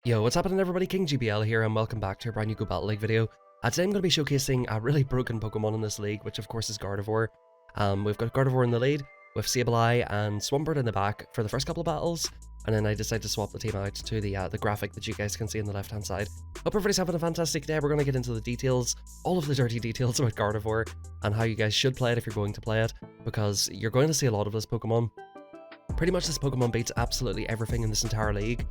Yo, what's happening everybody? King GBL here and welcome back to a brand new Go Battle League video. Today I'm going to be showcasing a really broken Pokemon in this league, which of course is Gardevoir. We've got Gardevoir in the lead, with Sableye and Swampert in the back for the first couple of battles, and then I decided to swap the team out to the graphic that you guys can see on the left hand side. Hope everybody's having a fantastic day. We're going to get into the details, all of the dirty details about Gardevoir, and how you guys should play it if you're going to play it, because you're going to see a lot of this Pokemon. Pretty much this Pokemon beats absolutely everything in this entire league.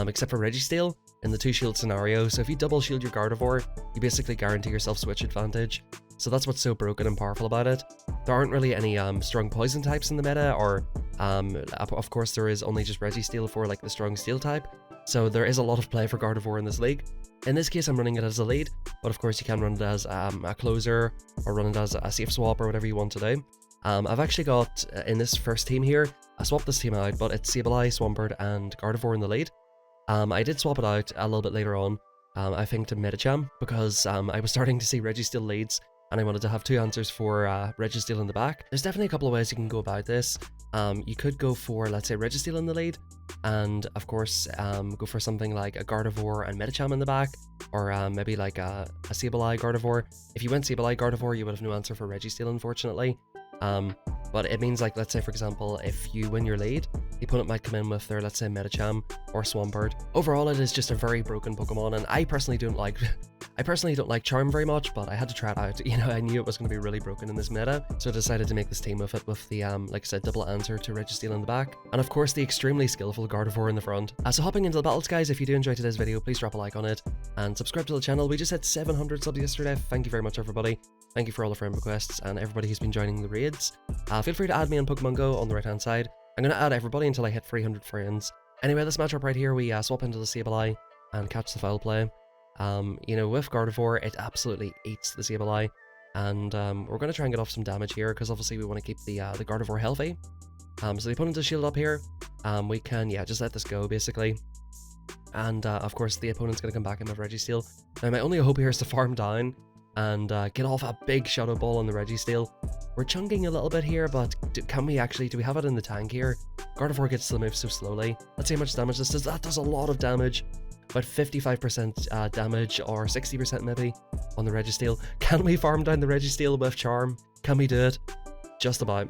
Except for Registeel in the 2-shield scenario. So if you double shield your Gardevoir, you basically guarantee yourself switch advantage. So that's what's so broken and powerful about it. There aren't really any strong poison types in the meta, or of course there is only just Registeel for like the strong steel type. So there is a lot of play for Gardevoir in this league. In this case I'm running it as a lead, but of course you can run it as a closer, or run it as a safe swap, or whatever you want to do. I've actually got, in this first team here, I swapped this team out, but it's Sableye, Swampert and Gardevoir in the lead. I did swap it out a little bit later on, I think to Medicham, because I was starting to see Registeel leads, and I wanted to have two answers for Registeel in the back. There's definitely a couple of ways you can go about this. You could go for, let's say, Registeel in the lead, and of course go for something like a Gardevoir and Medicham in the back, or maybe like a Sableye Gardevoir. If you went Sableye Gardevoir, you would have no answer for Registeel, unfortunately. But it means, like, let's say for example, if you win your lead, the opponent might come in with their, let's say, Medicham or Swampert. Overall, it is just a very broken Pokemon, and I personally don't like Charm very much, but I had to try it out. You know, I knew it was going to be really broken in this meta, so I decided to make this team with it, with the, like I said, double answer to Registeel in the back, and of course the extremely skillful Gardevoir in the front. So hopping into the battles, guys, if you do enjoy today's video, please drop a like on it, and subscribe to the channel. We just hit 700 subs yesterday. Thank you very much, everybody. Thank you for all the friend requests, and everybody who's been joining the raids. Feel free to add me on Pokemon Go on the right hand side. I'm going to add everybody until I hit 300 friends. Anyway, this matchup right here, we swap into the Sableye and catch the foul play. You know, with Gardevoir, it absolutely eats the Sableye, and we're going to try and get off some damage here, because obviously we want to keep the Gardevoir healthy. So the opponent is shielded up here. We can, just let this go, basically. And of course, the opponent's going to come back in with Registeel. Now, my only hope here is to farm down and get off a big Shadow Ball on the Registeel. We're chunking a little bit here, but do we have it in the tank here? Gardevoir gets to the move so slowly. Let's see how much damage this does. That does a lot of damage. About 55% damage, or 60% maybe, on the Registeel. Can we farm down the Registeel with Charm? Can we do it? Just about.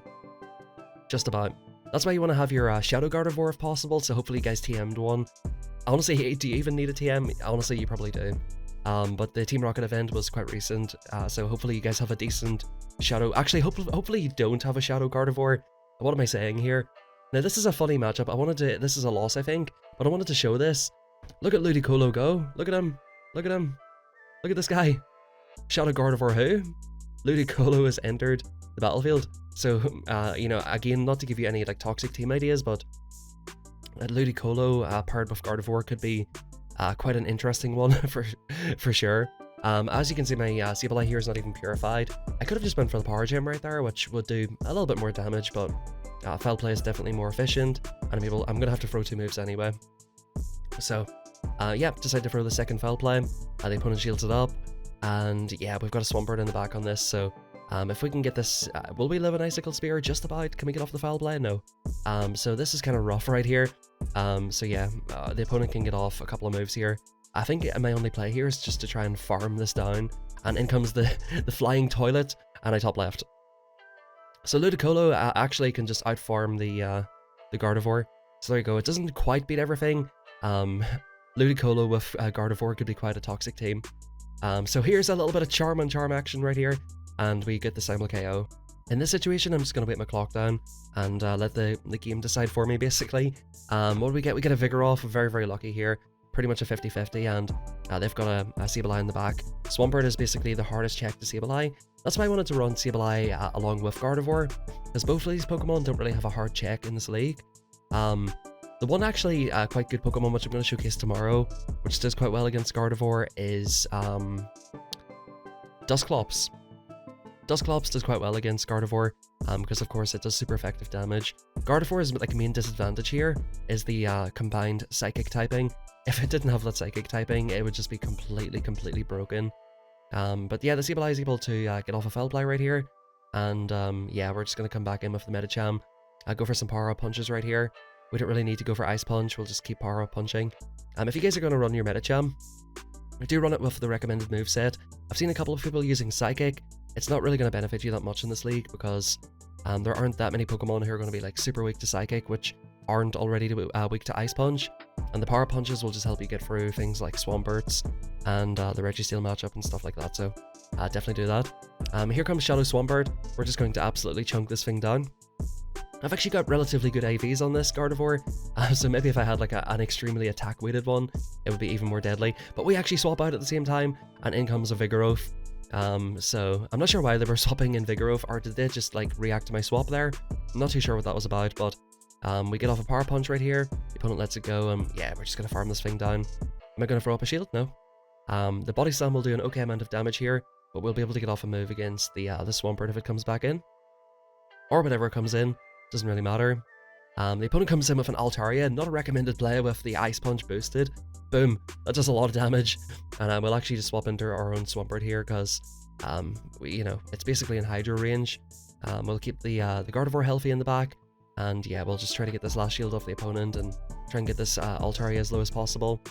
Just about. That's why you want to have your Shadow Gardevoir if possible, so hopefully you guys TM'd one. Honestly, do you even need a TM? Honestly, you probably do. But the Team Rocket event was quite recent, so hopefully you guys have a decent Shadow. Actually, hopefully you don't have a Shadow Gardevoir. What am I saying here? Now, this is a funny matchup. This is a loss, I think, but I wanted to show this. Look at Ludicolo go. Look at him. Look at him. Look at this guy. Shadow Gardevoir who? Ludicolo has entered the battlefield. So, you know, again, not to give you any like toxic team ideas, but Ludicolo paired with Gardevoir could be quite an interesting one for sure. As you can see, my Sableye here is not even purified. I could have just went for the Power Gem right there, which would do a little bit more damage, but foul play is definitely more efficient, and I'm gonna have to throw two moves anyway. So, decided to throw the second foul play. The opponent shields it up, and yeah, we've got a Swampert in the back on this, so if we can get this, will we live an Icicle Spear? Just about. Can we get off the foul play? No. So this is kind of rough right here. So yeah, the opponent can get off a couple of moves here. I think my only play here is just to try and farm this down, and in comes the flying toilet, and I top left. So Ludicolo actually can just outfarm the Gardevoir. So there you go. It doesn't quite beat everything. Ludicolo with Gardevoir could be quite a toxic team. So here's a little bit of charm on charm action right here, and we get the simul KO. In this situation, I'm just going to wait my clock down and let the game decide for me, basically. What do we get? We get a Vigoroth, very, very lucky here. Pretty much a 50-50, and they've got a Sableye in the back. Swampert is basically the hardest check to Sableye. That's why I wanted to run Sableye along with Gardevoir, because both of these Pokemon don't really have a hard check in this league. The one actually quite good Pokemon, which I'm going to showcase tomorrow, which does quite well against Gardevoir, is Dusclops. Dusclops does quite well against Gardevoir, because of course it does super effective damage. Gardevoir's like main disadvantage here is the combined Psychic typing. If it didn't have that Psychic typing, it would just be completely broken. But yeah, the Sableye is able to get off a foul play right here, and yeah, we're just going to come back in with the Medicham. Go for some power-up punches right here. We don't really need to go for Ice Punch, we'll just keep power up punching. If you guys are going to run your Medicham, do run it with the recommended moveset. I've seen a couple of people using Psychic. It's not really going to benefit you that much in this league because there aren't that many Pokemon who are going to be like super weak to Psychic, which aren't already weak to Ice Punch. And the power punches will just help you get through things like Swamperts and the Registeel matchup and stuff like that, so definitely do that. Here comes Shadow Swampert. We're just going to absolutely chunk this thing down. I've actually got relatively good AVs on this Gardevoir, so maybe if I had like an extremely attack weighted one, it would be even more deadly. But we actually swap out at the same time, and in comes a Vigoroth. So I'm not sure why they were swapping in Vigoroth, or did they just like react to my swap there? I'm not too sure what that was about, but we get off a Power Punch right here. The opponent lets it go, and yeah, we're just going to farm this thing down. Am I going to throw up a shield? No. The Body Slam will do an okay amount of damage here, but we'll be able to get off a move against the Swampert if it comes back in. Or whatever comes in, doesn't really matter. The opponent comes in with an Altaria, not a recommended play with the Ice Punch boosted. Boom, that does a lot of damage, and we'll actually just swap into our own Swampert here because, it's basically in Hydro range. We'll keep the Gardevoir healthy in the back, and yeah, we'll just try to get this last shield off the opponent and try and get this Altaria as low as possible.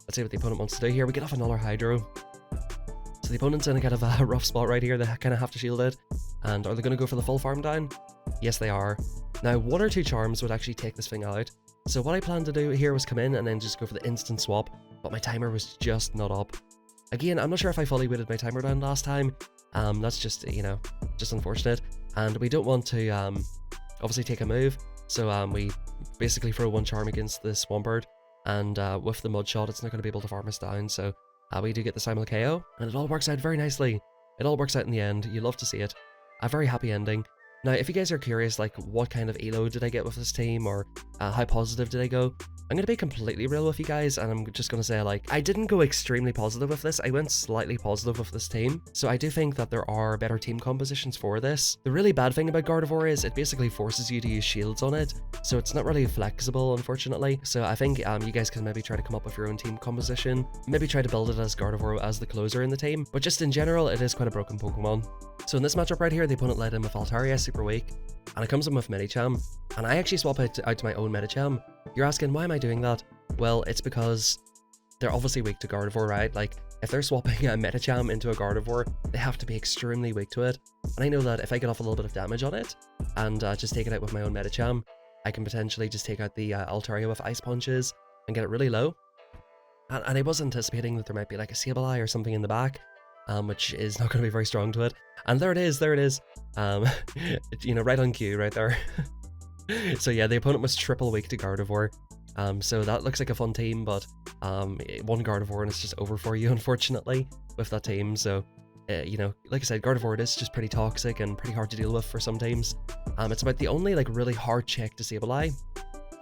Let's see what the opponent wants to do here. We get off another Hydro. So the opponent's in a kind of a rough spot right here. They kind of have to shield it. And are they going to go for the full farm down? Yes, they are. Now, 1 or 2 charms would actually take this thing out. So what I planned to do here was come in and then just go for the instant swap, but my timer was just not up. Again, I'm not sure if I fully weighted my timer down last time. That's just, just unfortunate. And we don't want to, obviously take a move. So we basically throw 1 charm against the Swampert. And with the Mud Shot, it's not going to be able to farm us down. So we do get the Simul KO, and it all works out very nicely. It all works out in the end. You love to see it. A very happy ending. Now, if you guys are curious, like, what kind of elo did I get with this team, or how positive did I go, I'm going to be completely real with you guys, and I'm just going to say, like, I didn't go extremely positive with this. I went slightly positive with this team, so I do think that there are better team compositions for this. The really bad thing about Gardevoir is it basically forces you to use shields on it, so it's not really flexible, unfortunately. So I think you guys can maybe try to come up with your own team composition, maybe try to build it as Gardevoir as the closer in the team, but just in general, it is quite a broken Pokemon. So in this matchup right here, the opponent led in with Altaria, super weak, and it comes in with Medicham, and I actually swap out to my own Medicham. You're asking, why am I doing that? Well, it's because they're obviously weak to Gardevoir, right? Like, if they're swapping a Medicham into a Gardevoir, they have to be extremely weak to it. And I know that if I get off a little bit of damage on it, and just take it out with my own Medicham, I can potentially just take out the Altaria with Ice Punches, and get it really low. And I was anticipating that there might be like a Sableye or something in the back, which is not going to be very strong to it. And there it is, right on cue, right there. So yeah, the opponent was triple weak to Gardevoir. So that looks like a fun team, but 1 Gardevoir and it's just over for you, unfortunately, with that team. So, like I said, Gardevoir, it is just pretty toxic and pretty hard to deal with for some teams. It's about the only like really hard check to Sableye.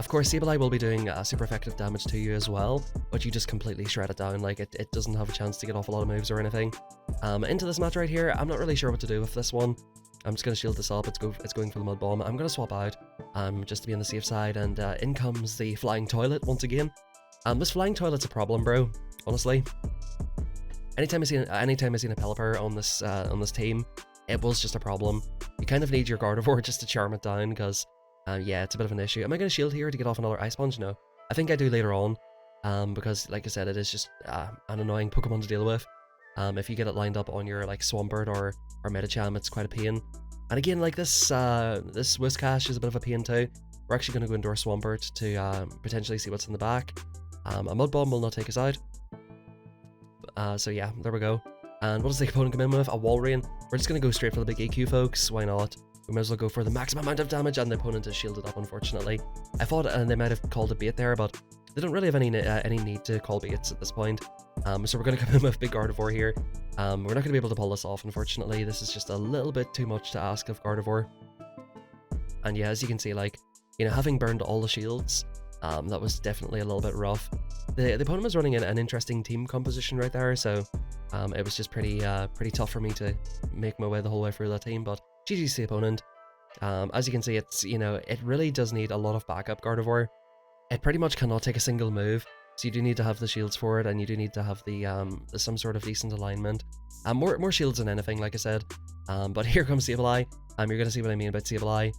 Of course, Sableye will be doing super effective damage to you as well, but you just completely shred it down. Like, it doesn't have a chance to get off a lot of moves or anything. Into this match right here, I'm not really sure what to do with this one. I'm just going to shield this up. It's going for the Mud Bomb. I'm going to swap out just to be on the safe side, and in comes the Flying Toilet once again. This Flying Toilet's a problem, bro, honestly. Anytime I seen a Pelipper on this team, it was just a problem. You kind of need your Gardevoir just to charm it down, because yeah, it's a bit of an issue. Am I going to shield here to get off another Ice Punch? No. I think I do later on, because like I said, it is just an annoying Pokemon to deal with. If you get it lined up on your like Swampert or Medicham, it's quite a pain. And again, like this Whiscash is a bit of a pain too. We're actually going to go into our Swampert to potentially see what's in the back. A Mud Bomb will not take us out. So yeah, there we go. And what does the opponent come in with? A Walrein. We're just going to go straight for the big EQ, folks. Why not? We might as well go for the maximum amount of damage, and the opponent is shielded up, unfortunately. I thought they might have called a bait there, but they don't really have any need to call baits at this point. So we're going to come in with big Gardevoir here. We're not going to be able to pull this off, unfortunately. This is just a little bit too much to ask of Gardevoir. And yeah, as you can see, like, having burned all the shields, that was definitely a little bit rough. The opponent was running an interesting team composition right there, so it was just pretty tough for me to make my way the whole way through that team, but GG's the opponent. As you can see, it's, it really does need a lot of backup Gardevoir. It pretty much cannot take a single move, so you do need to have the shields for it, and you do need to have the some sort of decent alignment. More shields than anything, like I said. But here comes Sableye. You're going to see what I mean about Sableye.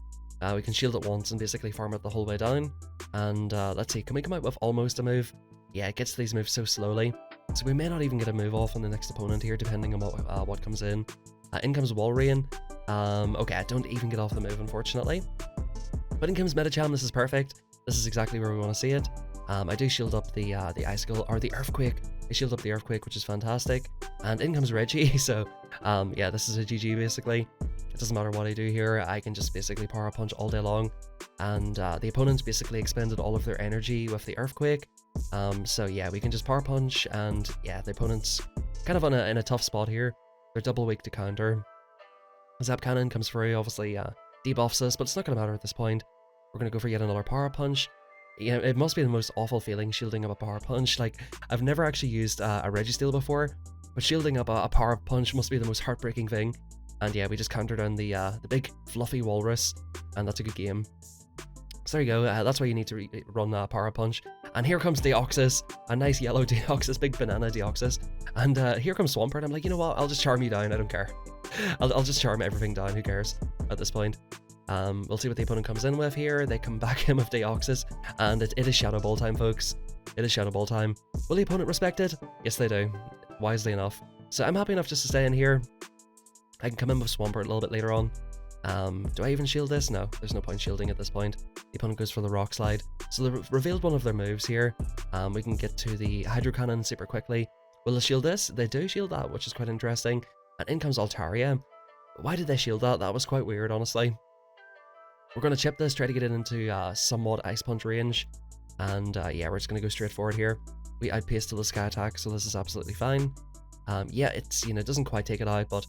We can shield it once and basically farm it the whole way down. And let's see, can we come out with almost a move? Yeah, it gets to these moves so slowly. So we may not even get a move off on the next opponent here, depending on what comes in. In comes Walrein. Okay, I don't even get off the move, unfortunately. But in comes Medicham. This is perfect. This is exactly where we want to see it. I do shield up the Icicle, or the Earthquake. I shield up the Earthquake, which is fantastic. And in comes Reggie, so yeah, this is a GG basically. It doesn't matter what I do here, I can just basically Power Punch all day long. And the opponents basically expended all of their energy with the Earthquake. So yeah, we can just Power Punch, and yeah, the opponent's kind of in a tough spot here. They're double weak to counter. Zap Cannon comes through, obviously debuffs us, but it's not going to matter at this point. We're going to go for yet another Power Punch. Yeah, it must be the most awful feeling shielding up a Power Punch. Like, I've never actually used a Registeel before, but shielding up a Power Punch must be the most heartbreaking thing. And yeah, we just counter down the big fluffy walrus, and that's a good game. So there you go, that's why you need to run Power Punch. And here comes Deoxys, a nice yellow Deoxys, big banana Deoxys. And here comes Swampert. I'm like, you know what, I'll just charm you down, I don't care. I'll just charm everything down, who cares at this point. We'll see what the opponent comes in with here. They come back in with Deoxys, and it is Shadow Ball time, folks. It is Shadow Ball time. Will the opponent respect it? Yes, they do. Wisely enough. So I'm happy enough just to stay in here. I can come in with Swampert a little bit later on. Do I even shield this? No, there's no point shielding at this point. The opponent goes for the Rock Slide. So they revealed one of their moves here. We can get to the Hydro Cannon super quickly. Will they shield this? They do shield that, which is quite interesting. And in comes Altaria. Why did they shield that? That was quite weird, honestly. We're going to chip this, try to get it into somewhat Ice Punch range. And yeah, we're just going to go straight forward here. We outpace to the Sky Attack, so this is absolutely fine. Yeah, it's, it doesn't quite take it out, but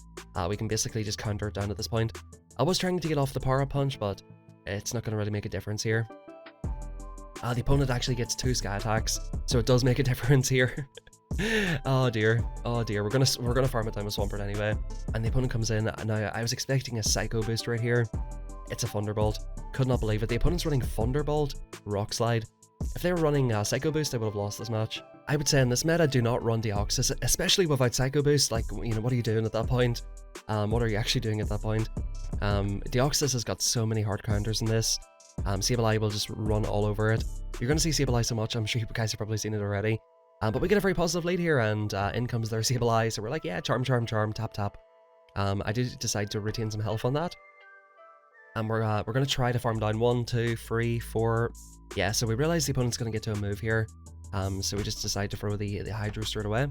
we can basically just counter it down at this point. I was trying to get off the Power Punch, but it's not going to really make a difference here. The opponent actually gets 2 Sky Attacks, so it does make a difference here. Oh dear, we're gonna farm it down with Swampert anyway. And the opponent comes in. Now I was expecting a Psycho Boost right here. It's a Thunderbolt. Could not believe it. The opponent's running Thunderbolt, Rock Slide. If they were running Psycho Boost, I would have lost this match. I would say in this meta, do not run Deoxys, especially without Psycho Boost. Like, what are you doing at that point? What are you actually doing at that point? Deoxys has got so many hard counters in this. Sableye will just run all over it. You're going to see Sableye so much, I'm sure you guys have probably seen it already. But we get a very positive lead here, and in comes their Sableye, so we're like, yeah, charm, charm, charm, tap, tap. I did decide to retain some health on that. And we're going to try to farm down 1, 2, 3, 4. Yeah, so we realize the opponent's going to get to a move here. So we just decide to throw the Hydro straight away.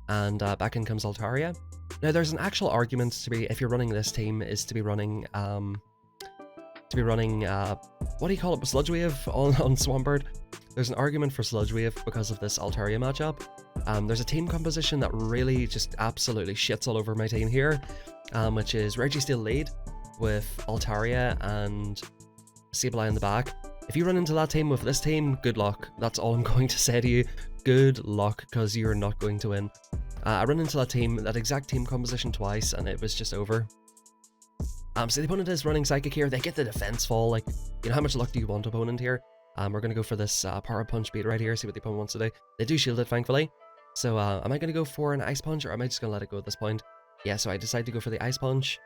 And back in comes Altaria. Now there's an actual argument to be, if you're running this team, is to be running what do you call it, Sludge Wave on Swampert. There's an argument for Sludge Wave because of this Altaria matchup. There's a team composition that really just absolutely shits all over my team here, which is Registeel lead with Altaria and Sableye in the back. If you run into that team with this team, good luck. That's all I'm going to say to you. Good luck, because you're not going to win. I ran into that exact team composition twice, and it was just over. So the opponent is running Psychic here. They get the defense fall. Like, how much luck do you want, opponent here? We're going to go for this Power Punch beat right here, see what the opponent wants to do. They do shield it, thankfully. So am I going to go for an Ice Punch, or am I just going to let it go at this point? Yeah, so I decide to go for the Ice Punch.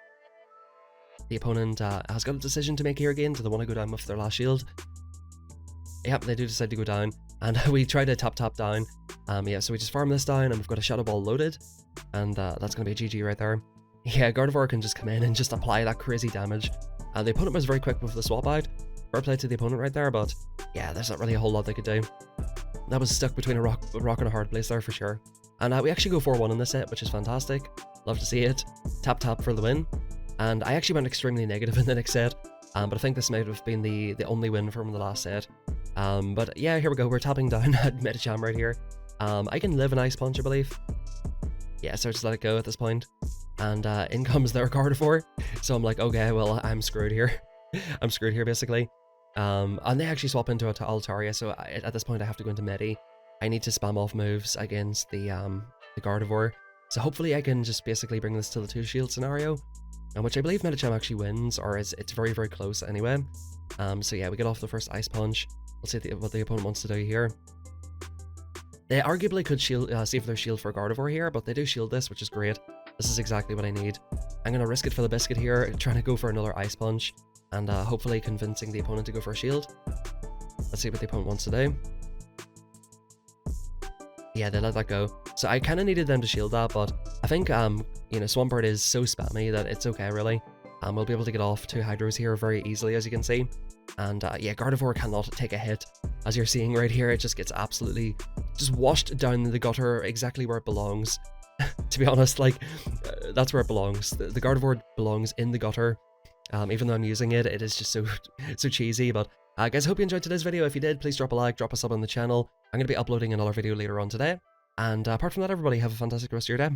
The opponent has got a decision to make here again. Do they want to go down with their last shield? Yep, they do decide to go down. And we try to tap down. Yeah, so we just farm this down, and we've got a Shadow Ball loaded. And that's going to be a GG right there. Yeah, Gardevoir can just come in and just apply that crazy damage. The opponent was very quick with the swap out. Fair play to the opponent right there, but yeah, there's not really a whole lot they could do. That was stuck between a rock and a hard place there for sure. And we actually go 4-1 in this set, which is fantastic. Love to see it. Tap for the win. And I actually went extremely negative in the next set, but I think this might have been the only win from the last set. But yeah, here we go. We're tapping down at Medicham right here. I can live an Ice Punch, I believe. Yeah, so just let it go at this point. And in comes their Gardevoir. So I'm like, okay, well, I'm screwed here. I'm screwed here, basically. And they actually swap into Altaria, so at this point I have to go into Medi. I need to spam off moves against the Gardevoir. So hopefully I can just basically bring this to the 2-shield scenario, which I believe Medicham actually wins, or it's very, very close anyway. So yeah, we get off the first Ice Punch. We'll see what the opponent wants to do here. They arguably could save their shield for Gardevoir here, but they do shield this, which is great. This is exactly what I need. I'm going to risk it for the biscuit here, trying to go for another Ice Punch, and hopefully convincing the opponent to go for a shield. Let's see what the opponent wants to do. Yeah, they let that go. So I kind of needed them to shield that, but I think, you know, Swampert is so spammy that it's okay, really. We'll be able to get off 2 Hydros here very easily, as you can see. And yeah, Gardevoir cannot take a hit. As you're seeing right here, it just gets absolutely just washed down the gutter exactly where it belongs. To be honest, like, that's where it belongs. The Gardevoir belongs in the gutter. Even though I'm using it, it is just so, so cheesy. But guys, I hope you enjoyed today's video. If you did, please drop a like, drop a sub on the channel. I'm going to be uploading another video later on today. And apart from that, everybody, have a fantastic rest of your day.